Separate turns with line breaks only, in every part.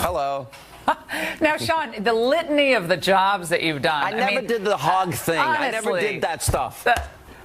Hello.
Now, Sean, the litany of the jobs that you've done.
I never did the hog thing.
Honestly,
I never did that stuff.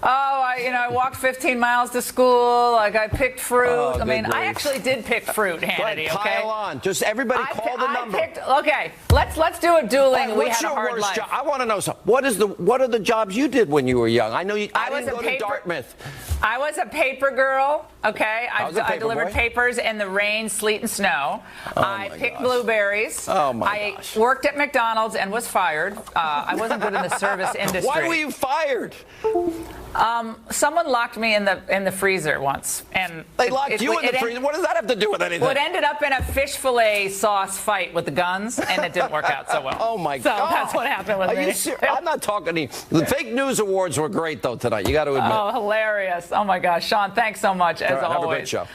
I walked 15 miles to school. Like, I picked fruit.
Oh,
I actually did pick fruit, Hannity. Okay,
pile on. Just everybody call the number.
Okay, let's do a dueling.
Right, what's your worst job? I want to know something. What are the jobs you did when you were young? I know you. I didn't go to Dartmouth.
I was a paper girl. Okay, I delivered papers in the rain, sleet, and snow. I picked blueberries.
Oh my gosh.
I worked at McDonald's and was fired. I wasn't good in the service industry.
Why were you fired?
Someone locked me in the freezer once, and
they locked you in the freezer. What does that have to do with anything?
Well, it ended up in a fish fillet sauce fight with the guns, and it didn't work out so well.
Oh my God!
So that's what happened with me.
You serious? I'm not talking to you. The fake news awards were great though tonight. You got to admit.
Oh, hilarious! Oh my gosh, Sean, thanks so much as always.
Have a great show.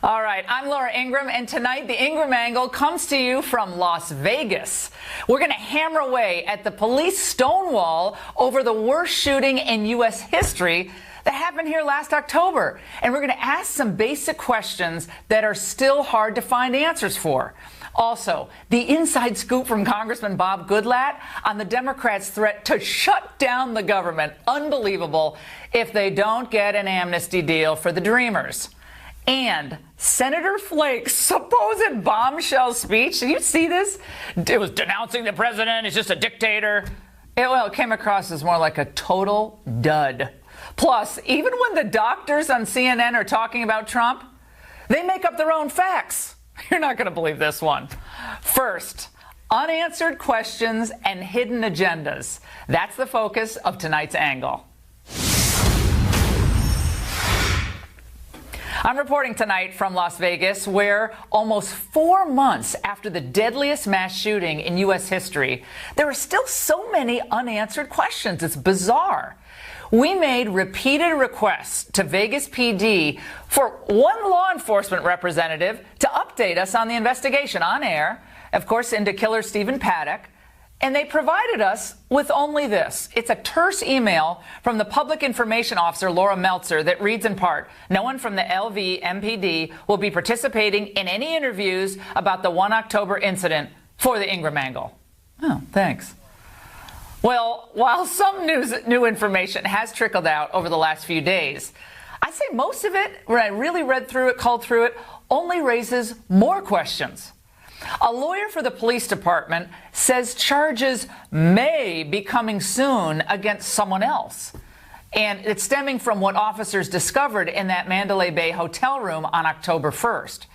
All right, I'm Laura Ingraham, and tonight the Ingraham Angle comes to you from Las Vegas. We're going to hammer away at the police stonewall over the worst shooting in U.S. history that happened here last October. And we're going to ask some basic questions that are still hard to find answers for. Also, the inside scoop from Congressman Bob Goodlatte on the Democrats' threat to shut down the government. Unbelievable if they don't get an amnesty deal for the Dreamers. And Senator Flake's supposed bombshell speech. Did you see this? It was denouncing the president. He's just a dictator. It came across as more like a total dud. Plus, even when the doctors on CNN are talking about Trump, they make up their own facts. You're not going to believe this one. First, unanswered questions and hidden agendas. That's the focus of tonight's angle. I'm reporting tonight from Las Vegas, where almost 4 months after the deadliest mass shooting in U.S. history, there are still so many unanswered questions. It's bizarre. We made repeated requests to Vegas PD for one law enforcement representative to update us on the investigation on air, of course, into killer Stephen Paddock. And they provided us with only this. It's a terse email from the public information officer, Laura Meltzer, that reads in part, no one from the LV MPD will be participating in any interviews about the 1 October incident for the Ingraham Angle. Oh, thanks. Well, while some new information has trickled out over the last few days, I say most of it, when I really read through it, called through it, only raises more questions. A lawyer for the police department says charges may be coming soon against someone else. And it's stemming from what officers discovered in that Mandalay Bay hotel room on October 1st.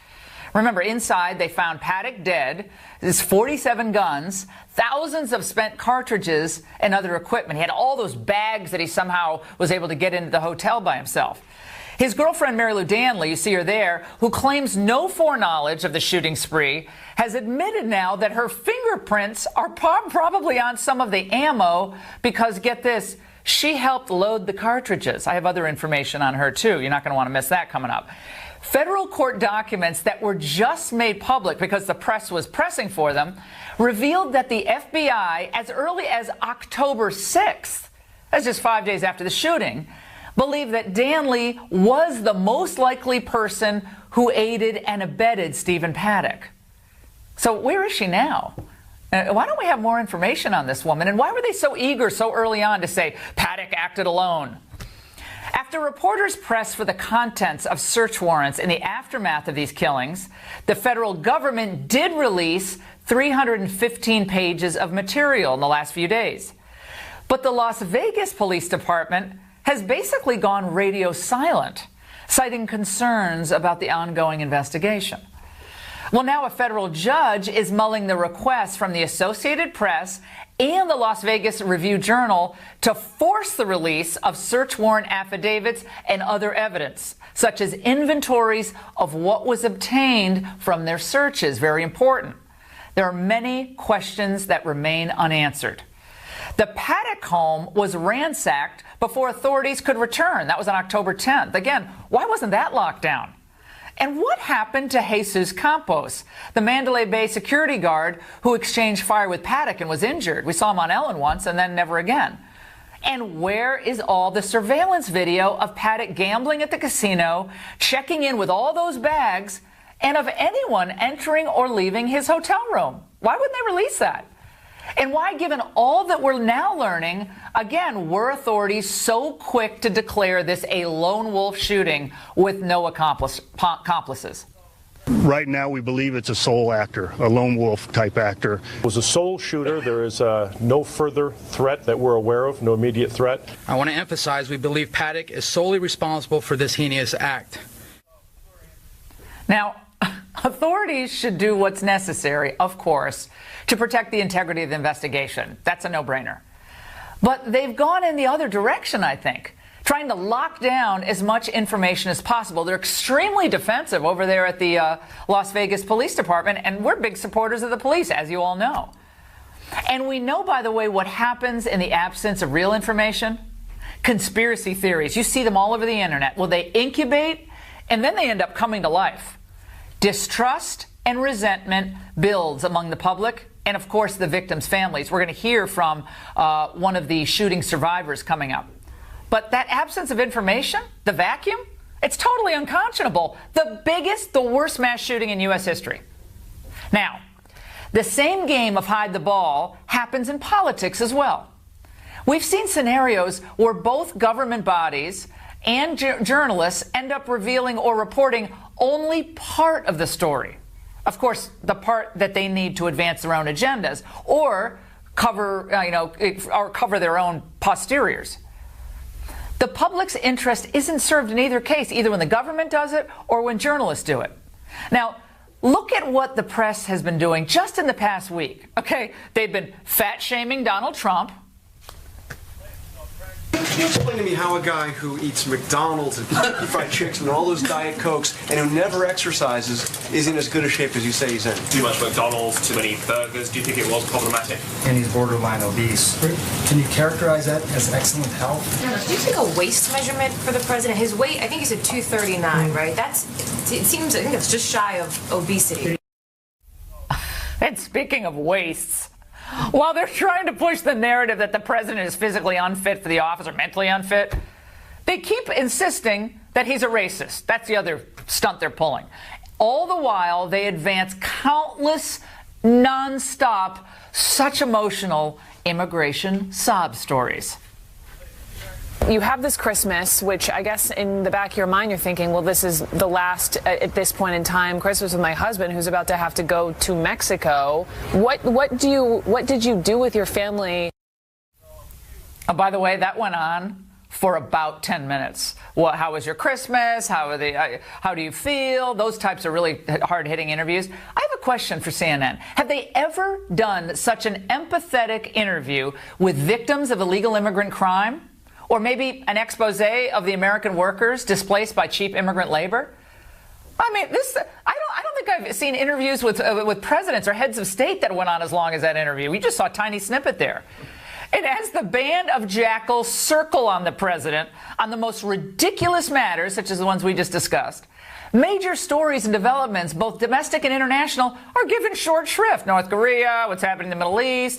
Remember, inside they found Paddock dead, his 47 guns, thousands of spent cartridges, and other equipment. He had all those bags that he somehow was able to get into the hotel by himself. His girlfriend, Mary Lou Danley, you see her there, who claims no foreknowledge of the shooting spree, has admitted now that her fingerprints are probably on some of the ammo because, get this, she helped load the cartridges. I have other information on her, too. You're not going to want to miss that coming up. Federal court documents that were just made public because the press was pressing for them revealed that the FBI, as early as October 6th, that's just 5 days after the shooting, believed that Danley was the most likely person who aided and abetted Stephen Paddock. So where is she now? Why don't we have more information on this woman? And why were they so eager so early on to say Paddock acted alone? After reporters pressed for the contents of search warrants in the aftermath of these killings, the federal government did release 315 pages of material in the last few days. But the Las Vegas Police Department has basically gone radio silent, citing concerns about the ongoing investigation. Well, now a federal judge is mulling the request from the Associated Press and the Las Vegas Review-Journal to force the release of search warrant affidavits and other evidence, such as inventories of what was obtained from their searches. Very important. There are many questions that remain unanswered. The Paddock home was ransacked before authorities could return. That was on October 10th. Again, why wasn't that locked down? And what happened to Jesus Campos, the Mandalay Bay security guard who exchanged fire with Paddock and was injured? We saw him on Ellen once and then never again. And where is all the surveillance video of Paddock gambling at the casino, checking in with all those bags, and of anyone entering or leaving his hotel room. Why wouldn't they release that? And why, given all that we're now learning, again, were authorities so quick to declare this a lone wolf shooting with no accomplices?
Right now, we believe it's a sole actor, a lone wolf type actor.
It was a sole shooter. There is no further threat that we're aware of, no immediate threat.
I want to emphasize we believe Paddock is solely responsible for this heinous act.
Now, authorities should do what's necessary, of course, to protect the integrity of the investigation. That's a no-brainer. But they've gone in the other direction, I think, trying to lock down as much information as possible. They're extremely defensive over there at the Las Vegas Police Department, and we're big supporters of the police, as you all know. And we know, by the way, what happens in the absence of real information. Conspiracy theories. You see them all over the internet. Well, they incubate, and then they end up coming to life. Distrust and resentment builds among the public and, of course, the victims' families. We're going to hear from one of the shooting survivors coming up. But that absence of information, the vacuum, it's totally unconscionable. The biggest, the worst mass shooting in U.S. history. Now, the same game of hide the ball happens in politics as well. We've seen scenarios where both government bodies and journalists end up revealing or reporting only part of the story. Of course, the part that they need to advance their own agendas or cover, or cover their own posteriors. The public's interest isn't served in either case, either when the government does it or when journalists do it. Now, look at what the press has been doing just in the past week. Okay, they've been fat-shaming Donald Trump.
Can you explain to me how a guy who eats McDonald's and Kentucky Fried Chicken and all those Diet Cokes and who never exercises is in as good a shape as you say he's in?
Too much McDonald's, too many burgers. Do you think it was problematic?
And he's borderline obese. Can you characterize that as excellent health?
Do you take a waist measurement for the president? His weight, I think he said 239, right? I think it's just shy of obesity.
And speaking of waists, while they're trying to push the narrative that the president is physically unfit for the office or mentally unfit, they keep insisting that he's a racist. That's the other stunt they're pulling. All the while, they advance countless, non-stop, such emotional immigration sob stories.
You have this Christmas, which I guess in the back of your mind you're thinking, well, this is the last, at this point in time, Christmas with my husband who's about to have to go to Mexico. What did you do with your family?
Oh, by the way, that went on for about 10 minutes. Well, how was your Christmas? How do you feel? Those types of really hard-hitting interviews. I have a question for CNN. Have they ever done such an empathetic interview with victims of illegal immigrant crime? Or maybe an expose of the American workers displaced by cheap immigrant labor? I mean, I don't think I've seen interviews with presidents or heads of state that went on as long as that interview. We just saw a tiny snippet there. And as the band of jackals circle on the president on the most ridiculous matters, such as the ones we just discussed, major stories and developments, both domestic and international, are given short shrift. North Korea, what's happening in the Middle East,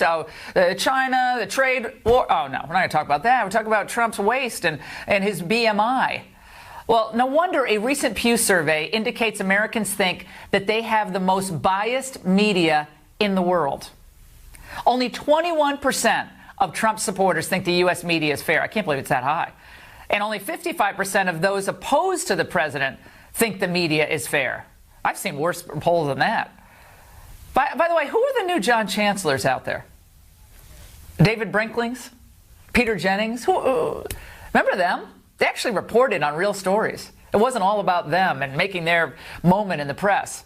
China, the trade war. Oh, no, we're not going to talk about that. We're talking about Trump's waist and his BMI. Well, no wonder a recent Pew survey indicates Americans think that they have the most biased media in the world. Only 21% of Trump supporters think the U.S. media is fair. I can't believe it's that high. And only 55% of those opposed to the president think the media is fair. I've seen worse polls than that. By the way, who are the new John Chancellors out there? David Brinklings? Peter Jennings? Remember them? They actually reported on real stories. It wasn't all about them and making their moment in the press.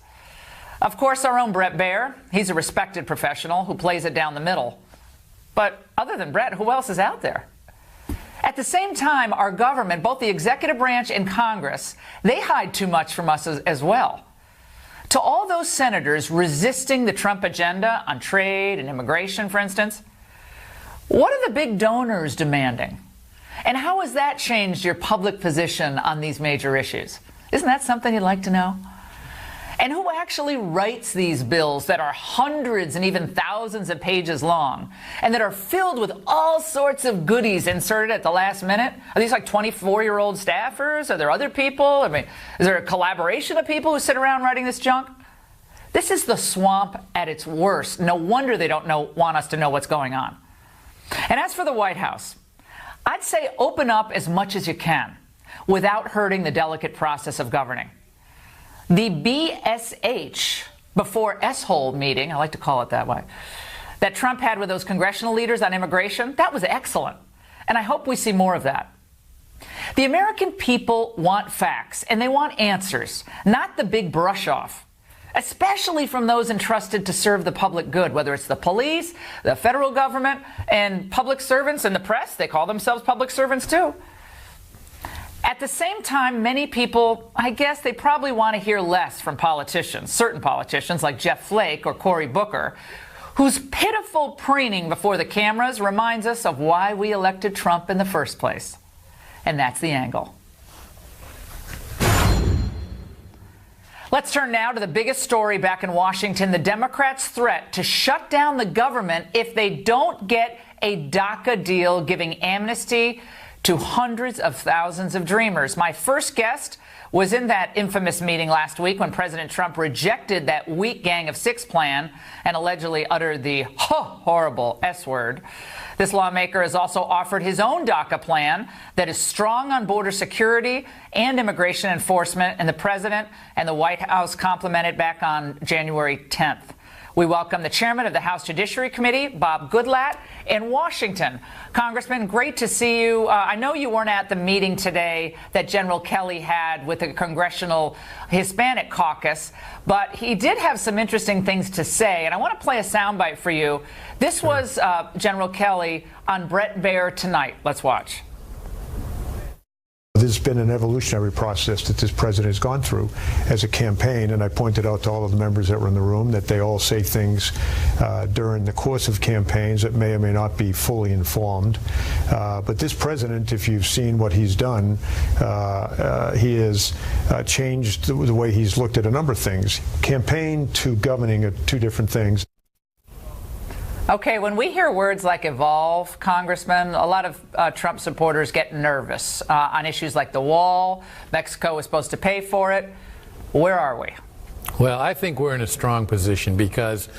Of course, our own Bret Baier. He's a respected professional who plays it down the middle. But other than Bret, who else is out there? At the same time, our government, both the executive branch and Congress, they hide too much from us as well. To all those senators resisting the Trump agenda on trade and immigration, for instance, what are the big donors demanding? And how has that changed your public position on these major issues? Isn't that something you'd like to know? And who actually writes these bills that are hundreds and even thousands of pages long and that are filled with all sorts of goodies inserted at the last minute? Are these like 24-year-old staffers? Are there other people? I mean, is there a collaboration of people who sit around writing this junk? This is the swamp at its worst. No wonder they don't want us to know what's going on. And as for the White House, I'd say open up as much as you can without hurting the delicate process of governing. The BSH before S-hole meeting, I like to call it that way, that Trump had with those congressional leaders on immigration, that was excellent. And I hope we see more of that. The American people want facts and they want answers, not the big brush off, especially from those entrusted to serve the public good, whether it's the police, the federal government, and public servants and the press. They call themselves public servants too. At the same time, many people, I guess they probably want to hear less from politicians, certain politicians like Jeff Flake or Cory Booker, whose pitiful preening before the cameras reminds us of why we elected Trump in the first place. And that's the angle. Let's turn now to the biggest story back in Washington, the Democrats' threat to shut down the government if they don't get a DACA deal giving amnesty to hundreds of thousands of dreamers. My first guest was in that infamous meeting last week when President Trump rejected that weak Gang of Six plan and allegedly uttered the horrible S word. This lawmaker has also offered his own DACA plan that is strong on border security and immigration enforcement, and the president and the White House complimented back on January 10th. We welcome the chairman of the House Judiciary Committee, Bob Goodlatte, in Washington. Congressman, great to see you. I know you weren't at the meeting today that General Kelly had with the Congressional Hispanic Caucus, but he did have some interesting things to say, and I want to play a soundbite for you. This was General Kelly on Bret Baier tonight. Let's watch.
There's been an evolutionary process that this president has gone through as a campaign, and I pointed out to all of the members that were in the room that they all say things during the course of campaigns that may or may not be fully informed. But this president, if you've seen what he's done, he has changed the way he's looked at a number of things. Campaign to governing are two different things.
Okay, when we hear words like evolve, Congressman, a lot of Trump supporters get nervous on issues like the wall. Mexico is supposed to pay for it. Where are we?
Well, I think we're in a strong position because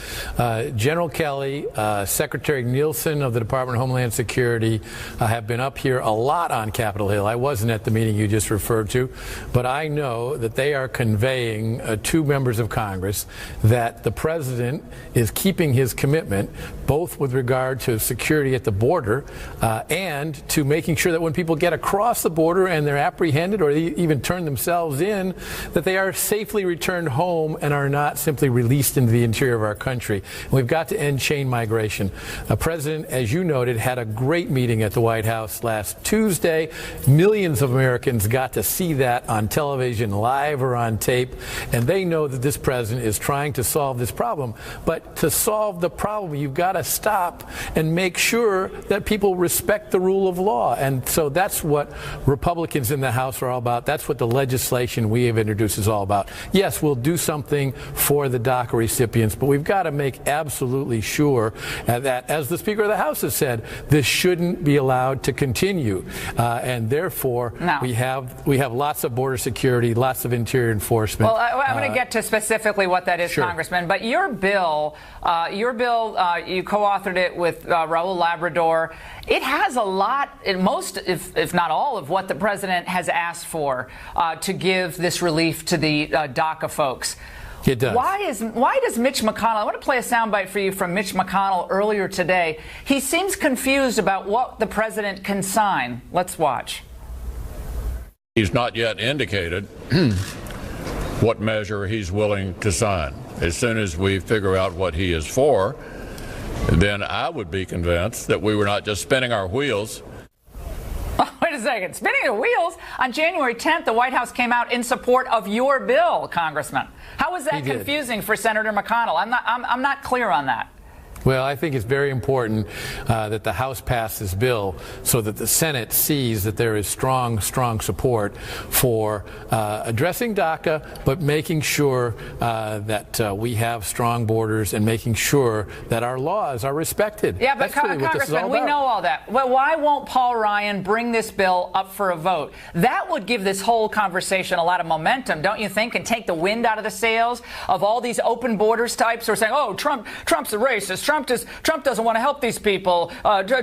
General Kelly, Secretary Nielsen of the Department of Homeland Security have been up here a lot on Capitol Hill. I wasn't at the meeting you just referred to, but I know that they are conveying to members of Congress that the president is keeping his commitment, both with regard to security at the border and to making sure that when people get across the border and they're apprehended or they even turn themselves in, that they are safely returned home and are not simply released into the interior of our country. And we've got to end chain migration. The president, as you noted, had a great meeting at the White House last Tuesday. Millions of Americans got to see that on television, live or on tape, and they know that this president is trying to solve this problem. But to solve the problem, you've got to stop and make sure that people respect the rule of law. And so that's what Republicans in the House are all about. That's what the legislation we have introduced is all about. Yes, we'll do something for the DACA recipients, but we've got to make absolutely sure that, as the Speaker of the House has said, this shouldn't be allowed to continue. And therefore, we have lots of border security, lots of interior enforcement.
Well, I'm going to get to specifically what that is, sure, Congressman. But your bill, you co-authored it with Raul Labrador. It has a lot, most, if not all, of what the president has asked for to give this relief to the DACA folks.
It does.
Why does Mitch McConnell, I want to play a soundbite for you from Mitch McConnell earlier today. He seems confused about what the president can sign. Let's watch.
He's not yet indicated what measure he's willing to sign. As soon as we figure out what he is for, then I would be convinced that we were not just spinning our wheels.
Wait a second. Spinning the wheels? On January 10th, the White House came out in support of your bill, Congressman. How was that confusing for Senator McConnell? I'm not clear on that.
Well, I think it's very important that the House pass this bill so that the Senate sees that there is strong support for addressing DACA, but making sure that we have strong borders and making sure that our laws are respected.
Yeah, but Congressman, we know all that. Well, why won't Paul Ryan bring this bill up for a vote? That would give this whole conversation a lot of momentum, don't you think, and take the wind out of the sails of all these open borders types who are saying, oh, Trump's a racist. Trump doesn't want to help these people.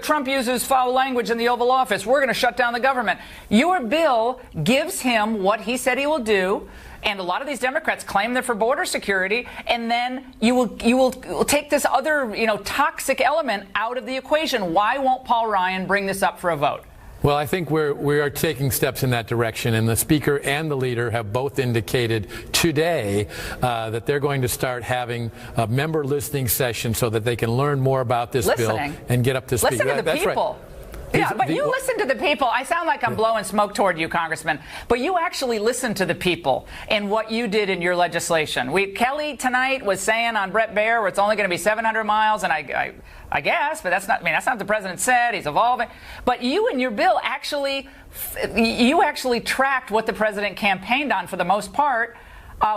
Trump uses foul language in the Oval Office. We're going to shut down the government. Your bill gives him what he said he will do. And a lot of these Democrats claim they're for border security, and then you will take this other, toxic element out of the equation. Why won't Paul Ryan bring this up for a vote?
Well, I think we are taking steps in that direction, and the Speaker and the Leader have both indicated today that they're going to start having a member listening session so that they can learn more about this bill and get up to speed.
Listen to the people.
Right.
Yeah, but you listen to the people. I sound like I'm blowing smoke toward you, Congressman, but you actually listen to the people and what you did in your legislation. Kelly tonight was saying on Brett Baier, where it's only going to be 700 miles, and I guess, but that's not what the president said. He's evolving. But you and your bill actually tracked what the president campaigned on for the most part.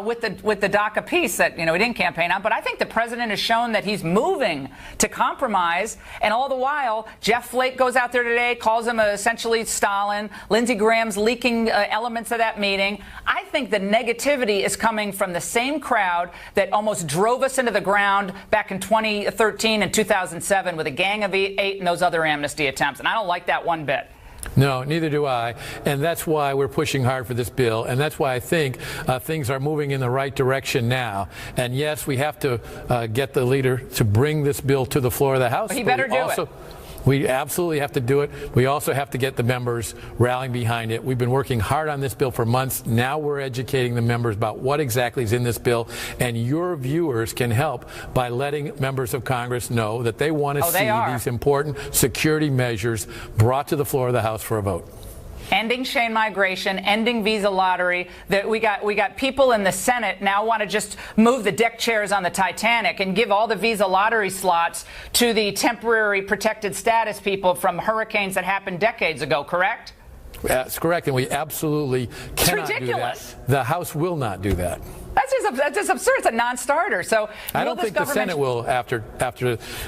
With the DACA piece that he didn't campaign on, but I think the president has shown that he's moving to compromise, and all the while Jeff Flake goes out there today, calls him essentially Stalin. Lindsey Graham's leaking elements of that meeting. I think the negativity is coming from the same crowd that almost drove us into the ground back in 2013 and 2007 with a Gang of Eight and those other amnesty attempts, and I don't like that one bit.
No, neither do I. And that's why we're pushing hard for this bill. And that's why I think things are moving in the right direction now. And yes, we have to get the leader to bring this bill to the floor of the House.
But he better do it.
We absolutely have to do it. We also have to get the members rallying behind it. We've been working hard on this bill for months. Now we're educating the members about what exactly is in this bill. And your viewers can help by letting members of Congress know that they want to see these important security measures brought to the floor of the House for a vote.
Ending chain migration, ending visa lottery. That we got people in the Senate now want to just move the deck chairs on the Titanic and give all the visa lottery slots to the temporary protected status people from hurricanes that happened decades ago, correct?
That's correct, and we absolutely cannot do that. The House will not do that.
That's just absurd. It's a non-starter. So
I don't think the Senate will after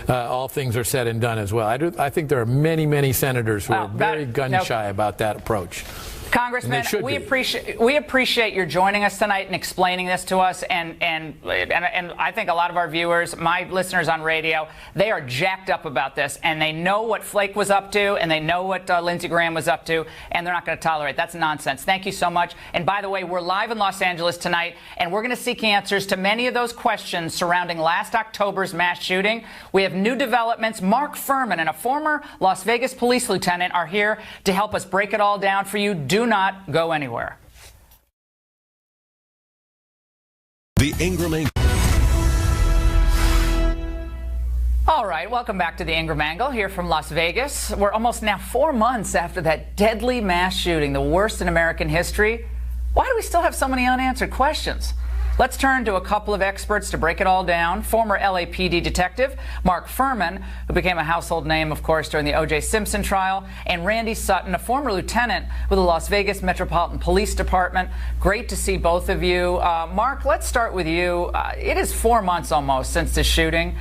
all things are said and done as well. I think there are many senators who are very gun-shy about that approach.
Congressman, we appreciate your joining us tonight and explaining this to us, and I think a lot of our viewers, my listeners on radio, they are jacked up about this, and they know what Flake was up to, and they know what Lindsey Graham was up to, and they're not going to tolerate. That's nonsense. Thank you so much. And by the way, we're live in Los Angeles tonight, and we're going to seek answers to many of those questions surrounding last October's mass shooting. We have new developments. Mark Furman and a former Las Vegas police lieutenant are here to help us break it all down for you. Do not go anywhere.
The Ingraham.
All right, welcome back to the Ingraham Angle here from Las Vegas. We're almost now 4 months after that deadly mass shooting, the worst in American history. Why do we still have so many unanswered questions? Let's turn to a couple of experts to break it all down. Former LAPD detective Mark Furman, who became a household name, of course, during the O.J. Simpson trial, and Randy Sutton, a former lieutenant with the Las Vegas Metropolitan Police Department. Great to see both of you. Mark, let's start with you. It is 4 months almost since the shooting,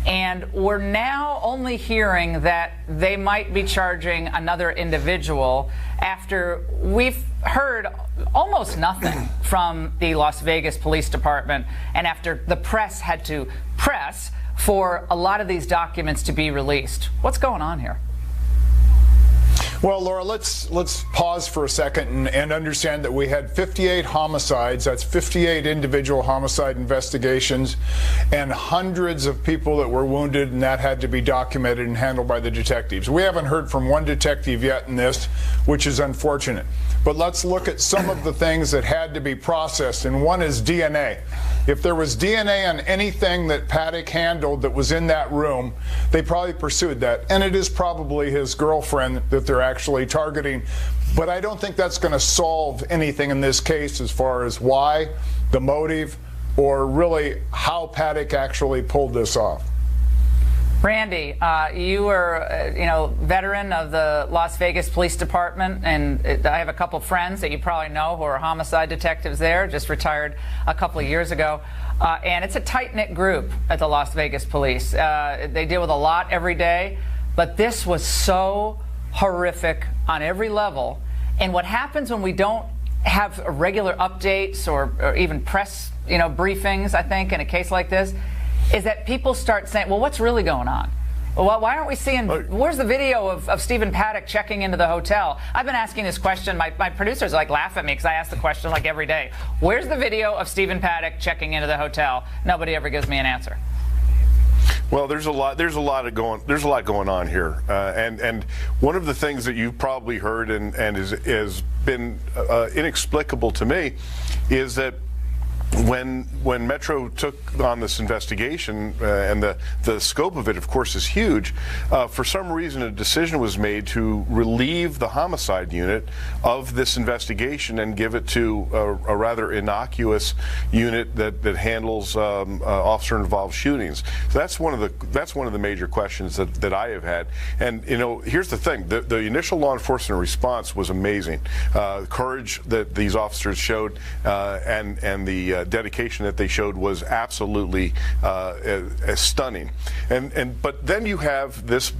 and we're now only hearing that they might be charging another individual after we've heard almost nothing from the Las Vegas Police Department, and after the press had to press for a lot of these documents to be released. What's going on here?
Well, Laura, let's pause for a second and understand that we had 58 homicides. That's 58 individual homicide investigations and hundreds of people that were wounded, and that had to be documented and handled by the detectives. We haven't heard from one detective yet in this, which is unfortunate. But let's look at some of the things that had to be processed, and one is DNA. If there was DNA on anything that Paddock handled that was in that room, they probably pursued that. And it is probably his girlfriend that they're actually targeting. But I don't think that's going to solve anything in this case as far as why, the motive, or really how Paddock actually pulled this off.
Randy, you were, veteran of the Las Vegas Police Department, and I have a couple friends that you probably know who are homicide detectives there, just retired a couple of years ago. And it's a tight-knit group at the Las Vegas Police. They deal with a lot every day, but this was so horrific on every level. And what happens when we don't have regular updates or even press, briefings, I think, in a case like this, is that people start saying, well, what's really going on? Well, why aren't we seeing, where's the video of Stephen Paddock checking into the hotel? I've been asking this question. My producers laugh at me because I ask the question every day. Where's the video of Stephen Paddock checking into the hotel? Nobody ever gives me an answer.
Well, there's a lot going on here, and one of the things that you've probably heard and has been inexplicable to me is that when Metro took on this investigation, and the scope of it, of course, is huge, for some reason a decision was made to relieve the homicide unit of this investigation and give it to a rather innocuous unit that handles officer-involved shootings. So that's one of the major questions that I have had. And here's the thing: the initial law enforcement response was amazing. Courage that these officers showed, and the dedication that they showed was absolutely stunning. But then you have this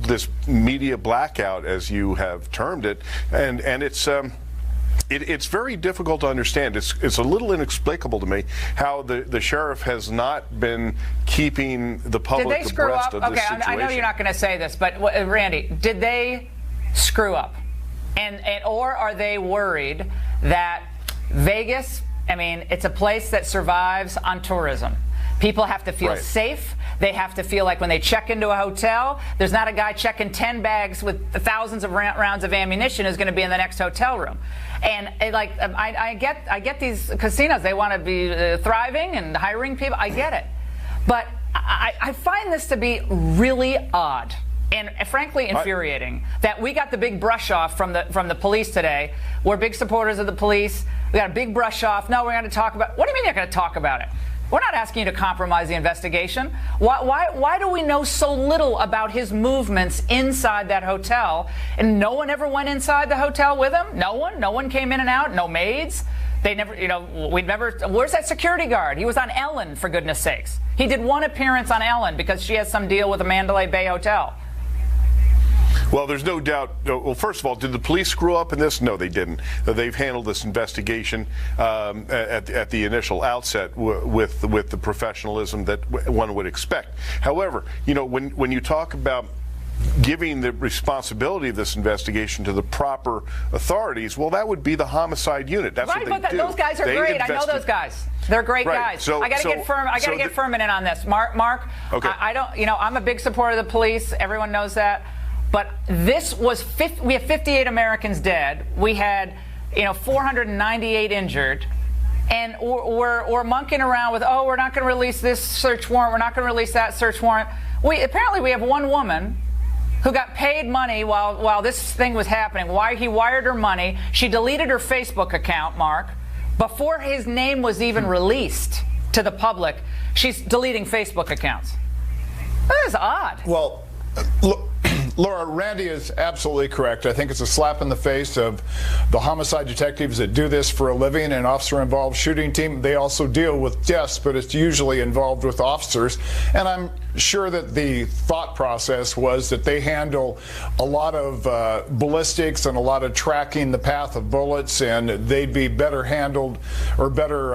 media blackout, as you have termed it, and it's very difficult to understand. It's a little inexplicable to me how the sheriff has not been keeping the public abreast of this situation.
I know you're not going to say this, but Randy, did they screw up, or are they worried that Vegas? I mean, it's a place that survives on tourism. People have to feel safe. They have to feel like when they check into a hotel, there's not a guy checking 10 bags with thousands of rounds of ammunition who's going to be in the next hotel room. And I get these casinos. They want to be thriving and hiring people. I get it. But I find this to be really odd and frankly infuriating that we got the big brush off from the police today. We're big supporters of the police. We got a big brush off. No, we're going to talk about. What do you mean you're going to talk about it? We're not asking you to compromise the investigation. Why do we know so little about his movements inside that hotel? And no one ever went inside the hotel with him? No one came in and out? No maids? They never, where's that security guard? He was on Ellen, for goodness sakes. He did one appearance on Ellen because she has some deal with the Mandalay Bay Hotel.
Well, there's no doubt. Well, first of all, did the police screw up in this? No, they didn't. They've handled this investigation at the initial outset with the professionalism that one would expect. However, when you talk about giving the responsibility of this investigation to the proper authorities, well, that would be the homicide unit. That's what they do.
Those guys are great. I know those guys. They're great guys. I got to get Furman in on this. Mark. Okay. I don't. I'm a big supporter of the police. Everyone knows that. But this was we have 58 Americans dead. We had 498 injured, and we're monkeying around with we're not going to release this search warrant. We're not going to release that search warrant. Apparently we have one woman who got paid money while this thing was happening. He wired her money. She deleted her Facebook account, Mark, before his name was even released to the public. She's deleting Facebook accounts. That is odd.
Well, look. Laura, Randy is absolutely correct. I think it's a slap in the face of the homicide detectives that do this for a living, an officer-involved shooting team. They also deal with deaths, but it's usually involved with officers. And I'm sure that the thought process was that they handle a lot of ballistics and a lot of tracking the path of bullets, and they'd be better handled or better,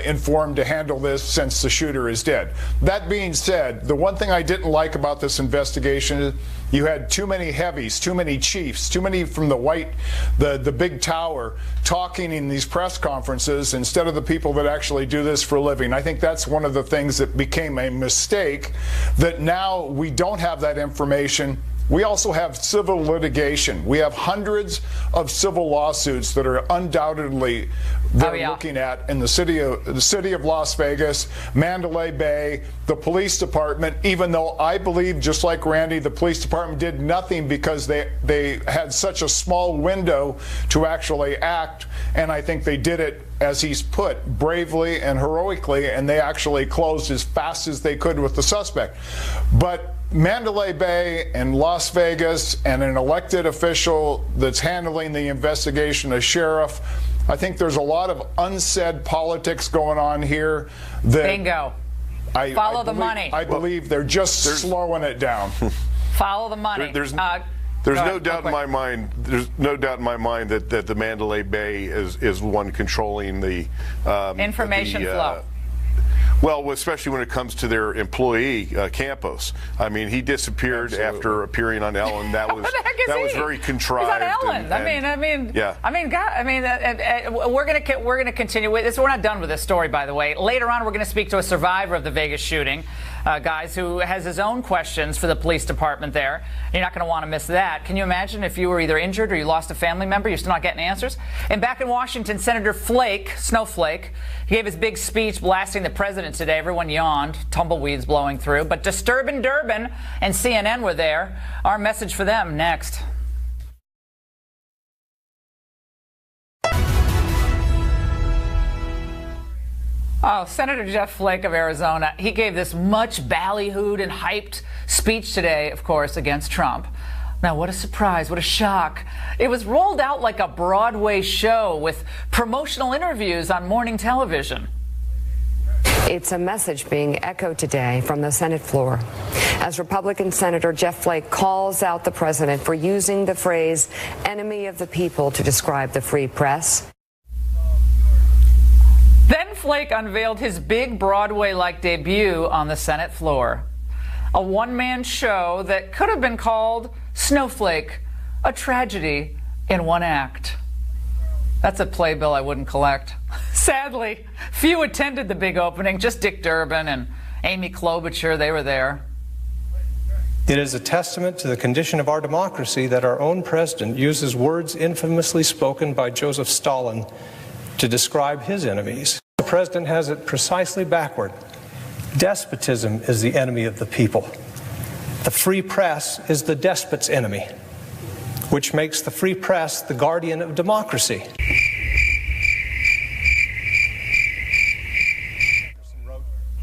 informed to handle this since the shooter is dead. That being said, the one thing I didn't like about this investigation is you had too many heavies, too many chiefs, too many from the big tower talking in these press conferences instead of the people that actually do this for a living. I think that's one of the things that became a mistake, that now we don't have that information. We also have civil litigation. We have hundreds of civil lawsuits that are undoubtedly looking at in the city of Las Vegas, Mandalay Bay, the police department, even though I believe, just like Randy, the police department did nothing because they had such a small window to actually act, and I think they did it as he's put, bravely and heroically, and they actually closed as fast as they could with the suspect. But Mandalay Bay and Las Vegas and an elected official that's handling the investigation, a sheriff, I think there's a lot of unsaid politics going on here.
Bingo. Follow the money.
I believe they're just slowing it down.
Follow the money.
There's no doubt in my mind. There's no doubt in my mind that the Mandalay Bay is one controlling the
information flow.
Well, especially when it comes to their employee Campos. I mean, he disappeared after appearing on Ellen. That was very contrived.
He's on Ellen.
Yeah.
We're gonna continue with this. We're not done with this story, by the way. Later on, we're going to speak to a survivor of the Vegas shooting, guys, who has his own questions for the police department there. You're not going to want to miss that. Can you imagine if you were either injured or you lost a family member, you're still not getting answers? And back in Washington, Senator Snowflake, he gave his big speech blasting the president today. Everyone yawned, tumbleweeds blowing through. But Disturbin' Durbin and CNN were there. Our message for them next. Oh, Senator Jeff Flake of Arizona, he gave this much ballyhooed and hyped speech today, of course, against Trump. Now, what a surprise, what a shock. It was rolled out like a Broadway show with promotional interviews on morning television.
It's a message being echoed today from the Senate floor as Republican Senator Jeff Flake calls out the president for using the phrase enemy of the people to describe the free press.
Then Flake unveiled his big Broadway-like debut on the Senate floor. A one-man show that could have been called Snowflake, a tragedy in one act. That's a playbill I wouldn't collect. Sadly, few attended the big opening, just Dick Durbin and Amy Klobuchar, they were there.
It is a testament to the condition of our democracy that our own president uses words infamously spoken by Joseph Stalin to describe his enemies. The president has it precisely backward. Despotism is the enemy of the people. The free press is the despot's enemy, which makes the free press the guardian of democracy.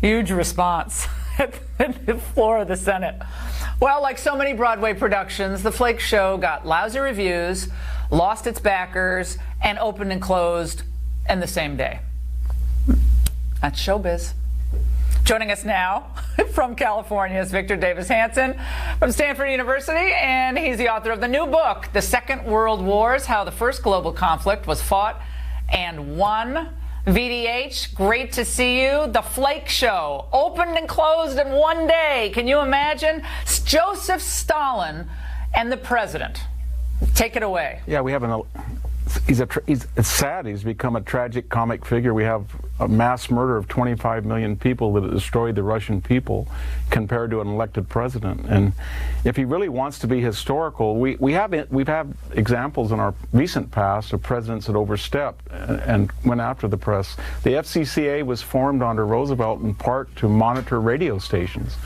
Huge response at the floor of the Senate. Well, like so many Broadway productions, the Flake Show got lousy reviews, lost its backers, and opened and closed in the same day. That's showbiz. Joining us now from California is Victor Davis Hanson from Stanford University, and he's the author of the new book, The Second World Wars, How the First Global Conflict Was Fought and Won. VDH, great to see you. The Flake Show, opened and closed in one day. Can you imagine? It's Joseph Stalin and the president. Take it away.
Yeah, we have it's sad he's become a tragic comic figure. We have a mass murder of 25 million people that destroyed the Russian people compared to an elected president. And if he really wants to be historical, we've had examples in our recent past of presidents that overstepped and went after the press. The FCCA was formed under Roosevelt in part to monitor radio stations,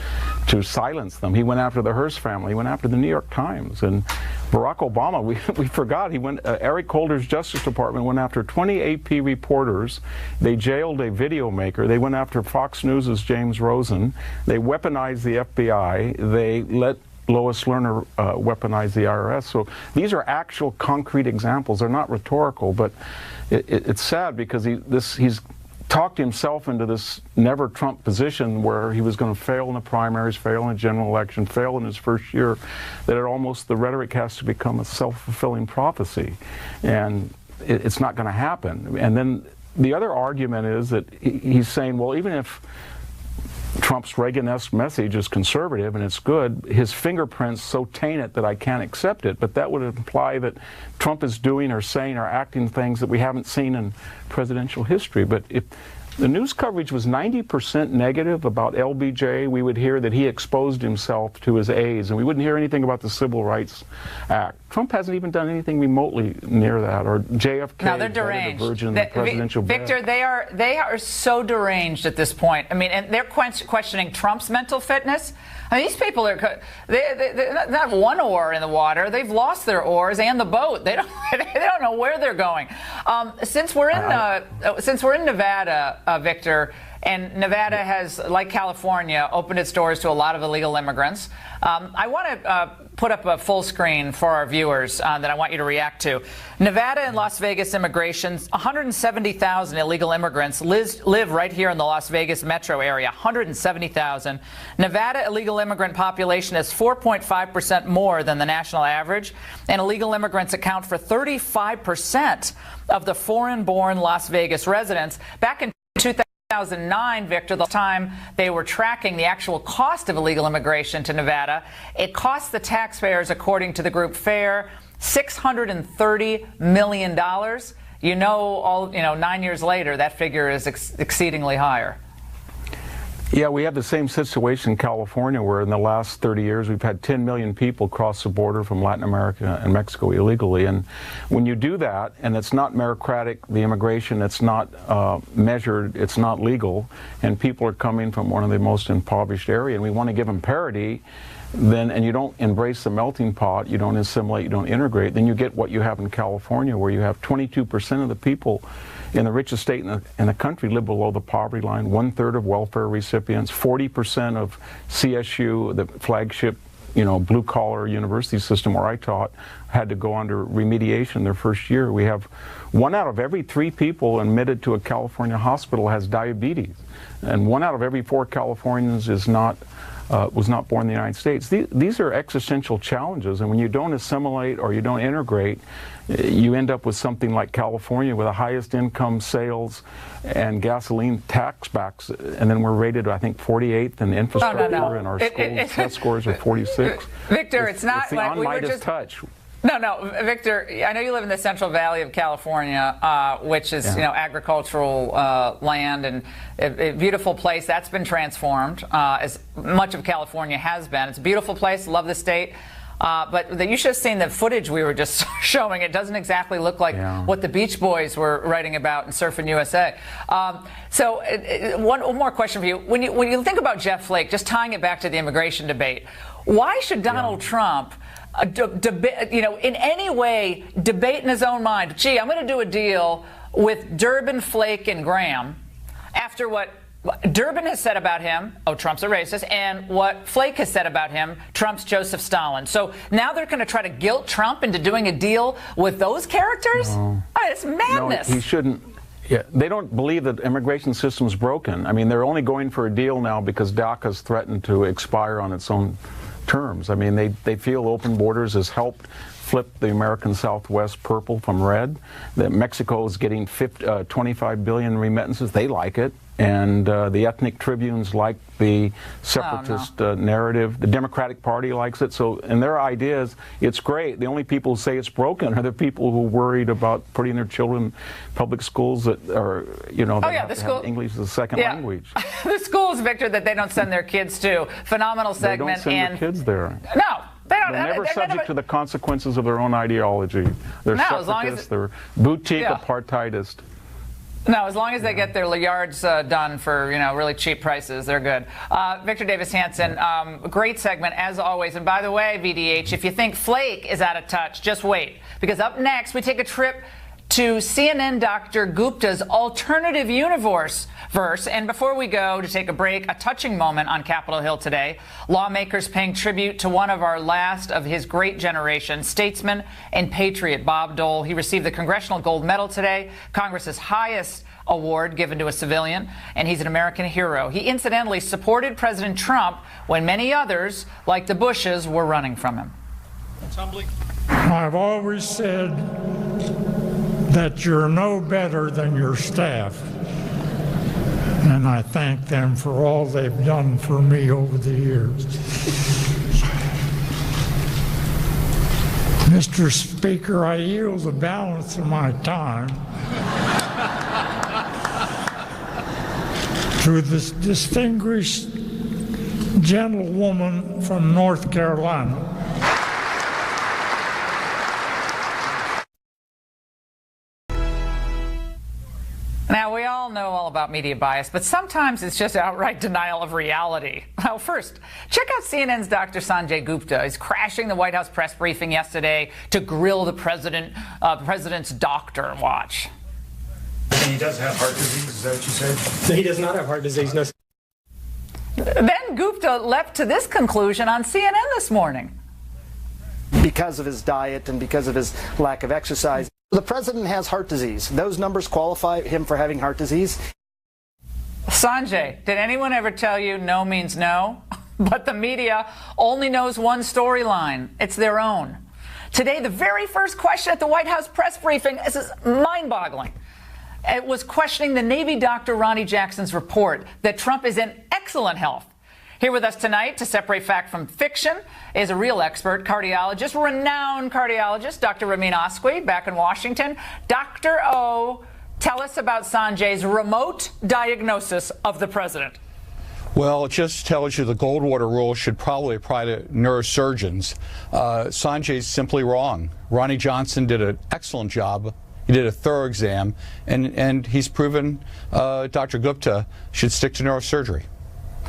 to silence them. He went after the Hearst family. He went after the New York Times. And Barack Obama, we forgot, Eric Holder's Justice Department went after 20 AP reporters. They jailed a video maker. They went after Fox News' James Rosen. They weaponized the FBI. They let Lois Lerner weaponize the IRS. So these are actual concrete examples. They're not rhetorical, but it's sad because he's talked himself into this never Trump position where he was going to fail in the primaries, fail in the general election, fail in his first year, that the rhetoric has to become a self-fulfilling prophecy. And it's not going to happen. And then the other argument is that he's saying, well, even if Trump's Reagan-esque message is conservative and it's good, his fingerprints so taint it that I can't accept it. But that would imply that Trump is doing or saying or acting things that we haven't seen in presidential history. But The news coverage was 90% negative about LBJ. We would hear that he exposed himself to his aides, and we wouldn't hear anything about the Civil Rights Act. Trump hasn't even done anything remotely near that, or JFK.
No, they're deranged.
The presidential
Victor, they are so deranged at this point. I mean, and they're questioning Trump's mental fitness. I mean, these people they not one oar in the water. They've lost their oars and the boat. They don't know where they're going. Since we're in Nevada, Victor, and Nevada has, like California, opened its doors to a lot of illegal immigrants. I want to put up a full screen for our viewers that I want you to react to. Nevada and Las Vegas immigration, 170,000 illegal immigrants live right here in the Las Vegas metro area, 170,000. Nevada illegal immigrant population is 4.5% more than the national average, and illegal immigrants account for 35% of the foreign-born Las Vegas residents. Back in 2009, Victor, the time they were tracking the actual cost of illegal immigration to Nevada, it cost the taxpayers, according to the group FAIR, $630 million. 9 years later, that figure is exceedingly higher.
Yeah, we have the same situation in California, where in the last 30 years we've had 10 million people cross the border from Latin America and Mexico illegally. And when you do that, and it's not meritocratic, the immigration, it's not measured, it's not legal, and people are coming from one of the most impoverished areas, and we want to give them parity, and you don't embrace the melting pot, you don't assimilate, you don't integrate, then you get what you have in California, where you have 22% of the people in the richest state in the country live below the poverty line, 1/3 of welfare recipients, 40% of CSU, the flagship, blue-collar university system where I taught, had to go under remediation their first year. We have 1 out of every 3 people admitted to a California hospital has diabetes, and 1 out of every 4 Californians was not born in the United States. These are existential challenges, and when you don't assimilate or you don't integrate, you end up with something like California, with the highest income sales and gasoline tax backs, and then we're rated, I think, 48th in infrastructure, and our test scores are 46.
Victor, it's not like we were just
touch.
No, Victor, I know you live in the Central Valley of California, which is, agricultural land, and a beautiful place. That's been transformed, as much of California has been. It's a beautiful place. Love the state. But you should have seen the footage we were just showing. It doesn't exactly look like what the Beach Boys were writing about in Surfing USA. So one more question for you. When you think about Jeff Flake, just tying it back to the immigration debate, why should Donald Trump in any way debate in his own mind, gee, I'm going to do a deal with Durbin, Flake, and Graham, after what Durbin has said about him, Trump's a racist, and what Flake has said about him, Trump's Joseph Stalin. So now they're going to try to guilt Trump into doing a deal with those characters?
No.
I mean, it's madness.
No, he shouldn't. Yeah, they don't believe that the immigration system's broken. I mean, they're only going for a deal now because DACA's threatened to expire on its own terms. I mean, they feel open borders has helped flip the American Southwest purple from red, that Mexico is getting 25 billion remittances. They like it. And the ethnic tribunes like the separatist narrative. The Democratic Party likes it. So, and their idea is it's great. The only people who say it's broken are the people who are worried about putting their children in public schools that are, have English as a second language.
The schools, Victor, that they don't send their kids to. Phenomenal segment.
They don't send their kids there.
No.
They're never subject to the consequences of their own ideology. They're separatists. They're boutique apartheidist.
No, as long as they get their yards done for, really cheap prices, they're good. Victor Davis Hanson, great segment as always. And by the way, VDH, if you think Flake is out of touch, just wait. Because up next, we take a trip to CNN Dr. Gupta's alternative universe. And before we go to take a break, a touching moment on Capitol Hill today. Lawmakers paying tribute to one of our last of his great generation, statesman and patriot, Bob Dole. He received the Congressional Gold Medal today, Congress's highest award given to a civilian, and he's an American hero. He incidentally supported President Trump when many others, like the Bushes, were running from him.
I've always said that you're no better than your staff, and I thank them for all they've done for me over the years. Mr. Speaker, I yield the balance of my time to this distinguished gentlewoman from North Carolina.
Now, we all know all about media bias, but sometimes it's just outright denial of reality. Well, first, check out CNN's Dr. Sanjay Gupta. He's crashing the White House press briefing yesterday to grill the president's doctor. Watch.
And he does have heart disease, is that what you said? No, he does not have heart disease. No.
Then Gupta leapt to this conclusion on CNN this morning.
Because of his diet and because of his lack of exercise. The president has heart disease. Those numbers qualify him for having heart disease.
Sanjay, did anyone ever tell you no means no? But the media only knows one storyline. It's their own. Today, the very first question at the White House press briefing is mind-boggling. It was questioning the Navy doctor Ronnie Jackson's report that Trump is in excellent health. Here with us tonight to separate fact from fiction is a real expert, cardiologist, renowned cardiologist, Dr. Ramin Asqui, back in Washington. Dr. O, tell us about Sanjay's remote diagnosis of the president.
Well, it just tells you the Goldwater rule should probably apply to neurosurgeons. Sanjay's simply wrong. Ronnie Johnson did an excellent job. He did a thorough exam, and he's proven Dr. Gupta should stick to neurosurgery.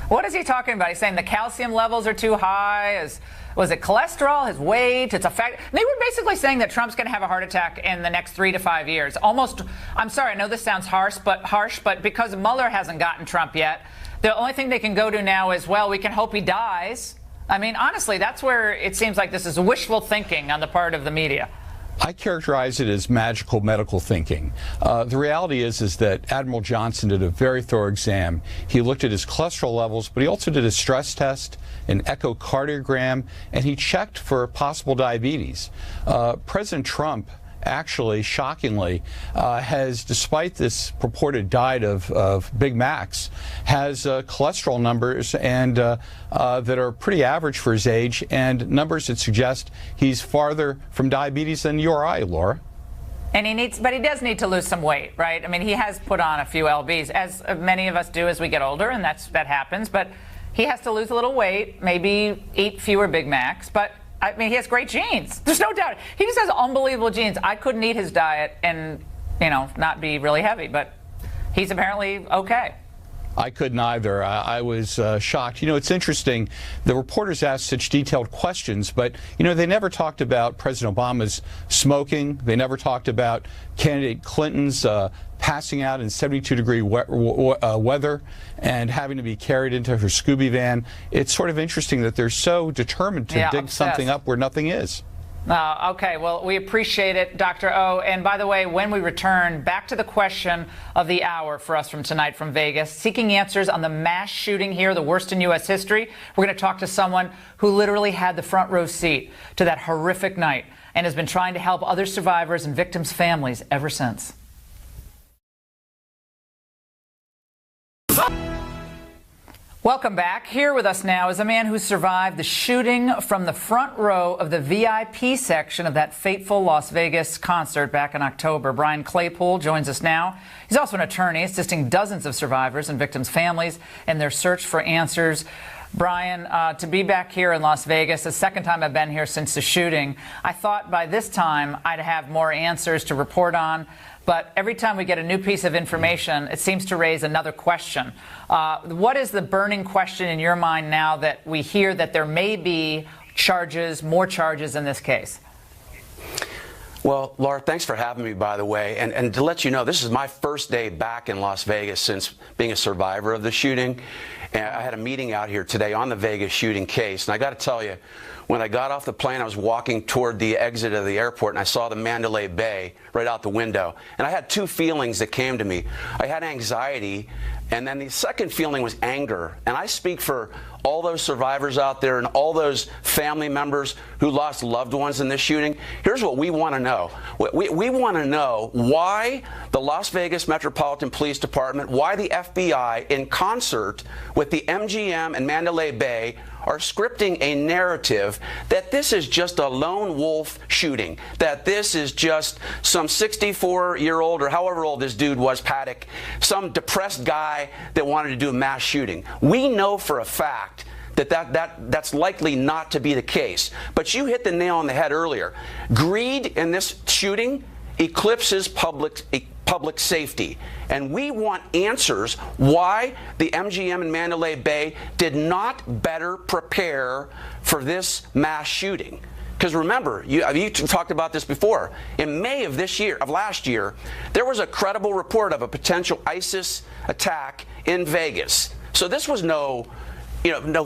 What is he talking about? He's saying the calcium levels are too high. Was it cholesterol, his weight? It's a fact. They were basically saying that Trump's going to have a heart attack in the next 3 to 5 years. Almost, I'm sorry, I know this sounds harsh, but because Mueller hasn't gotten Trump yet, the only thing they can go to now is, well, we can hope he dies. I mean, honestly, that's where it seems like this is wishful thinking on the part of the media.
I characterize it as magical medical thinking. The reality is that Admiral Johnson did a very thorough exam. He looked at his cholesterol levels, but he also did a stress test, an echocardiogram, and he checked for possible diabetes. President Trump actually, shockingly, has, despite this purported diet of Big Macs, has cholesterol numbers and that are pretty average for his age, and numbers that suggest he's farther from diabetes than you or I, Laura.
And but he does need to lose some weight, right? I mean, he has put on a few lbs, as many of us do as we get older, and that happens. But he has to lose a little weight, maybe eat fewer Big Macs, but I mean, he has great genes. There's no doubt. He just has unbelievable genes. I couldn't eat his diet and, not be really heavy, but he's apparently okay.
I couldn't either. I was shocked. It's interesting. The reporters asked such detailed questions, but, they never talked about President Obama's smoking. They never talked about candidate Clinton's passing out in 72-degree weather and having to be carried into her Scooby van. It's sort of interesting that they're so determined to dig something up where nothing is.
Okay, well, we appreciate it, Dr. O. And by the way, when we return, back to the question of the hour for us from tonight from Vegas, seeking answers on the mass shooting here, the worst in U.S. history. We're going to talk to someone who literally had the front row seat to that horrific night and has been trying to help other survivors and victims' families ever since. Welcome back. Here with us now is a man who survived the shooting from the front row of the VIP section of that fateful Las Vegas concert back in October. Brian Claypool joins us now. He's also an attorney assisting dozens of survivors and victims' families in their search for answers. Brian, to be back here in Las Vegas, the second time I've been here since the shooting, I thought by this time I'd have more answers to report on. But every time we get a new piece of information, it seems to raise another question. What is the burning question in your mind now that we hear that there may be more charges in this case?
Well, Laura, thanks for having me, by the way. And to let you know, this is my first day back in Las Vegas since being a survivor of the shooting. And I had a meeting out here today on the Vegas shooting case. And I got to tell you, when I got off the plane, I was walking toward the exit of the airport, and I saw the Mandalay Bay right out the window. And I had two feelings that came to me. I had anxiety, and then the second feeling was anger. And I speak for all those survivors out there and all those family members who lost loved ones in this shooting. Here's what we want to know. We want to know why the Las Vegas Metropolitan Police Department, why the FBI, in concert with the MGM and Mandalay Bay, are scripting a narrative that this is just a lone wolf shooting, that this is just some 64-year-old or however old this dude was, Paddock, some depressed guy that wanted to do a mass shooting. We know for a fact that's likely not to be the case. But you hit the nail on the head earlier. Greed in this shooting eclipses public safety. And we want answers why the MGM in Mandalay Bay did not better prepare for this mass shooting. Because remember, you talked about this before. In May of last year, there was a credible report of a potential ISIS attack in Vegas. So this was no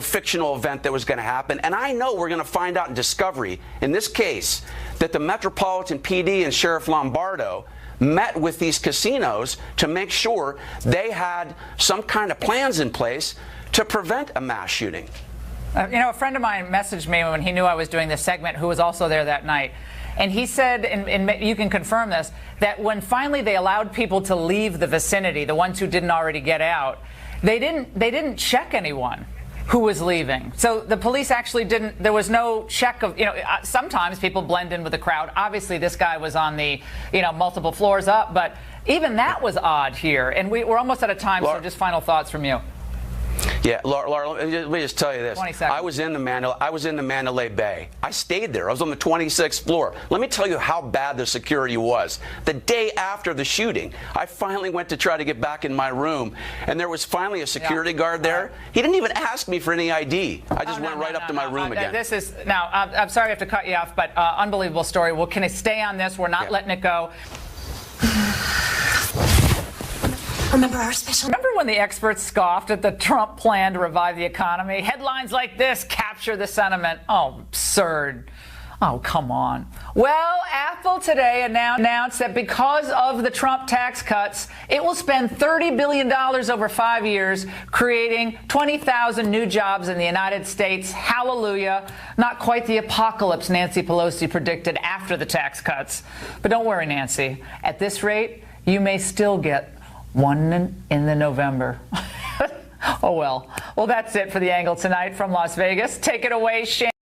fictional event that was going to happen. And I know we're going to find out in discovery, in this case, that the Metropolitan PD and Sheriff Lombardo met with these casinos to make sure they had some kind of plans in place to prevent a mass shooting.
A friend of mine messaged me when he knew I was doing this segment, who was also there that night. And he said, and you can confirm this, that when finally they allowed people to leave the vicinity, the ones who didn't already get out, they didn't check anyone who was leaving. So the police actually didn't, there was no check of, sometimes people blend in with the crowd. Obviously this guy was on the, multiple floors up, but even that was odd here. And we're almost out of time, so just final thoughts from you.
Yeah, Laura, let me just tell you this.
20 seconds.
I was in the Mandalay Bay. I stayed there. I was on the 26th floor. Let me tell you how bad the security was. The day after the shooting, I finally went to try to get back in my room, and there was finally a security guard there. He didn't even ask me for any ID. I just went right up to my room again.
I'm sorry I have to cut you off, but unbelievable story. Well, can I stay on this? We're not letting it go. Remember when the experts scoffed at the Trump plan to revive the economy? Headlines like this capture the sentiment. Oh, absurd. Oh, come on. Well, Apple today announced that because of the Trump tax cuts, it will spend $30 billion over 5 years, creating 20,000 new jobs in the United States. Hallelujah. Not quite the apocalypse Nancy Pelosi predicted after the tax cuts. But don't worry, Nancy. At this rate, you may still get one in the November. Oh, well. Well, that's it for The Angle tonight from Las Vegas. Take it away, Shane.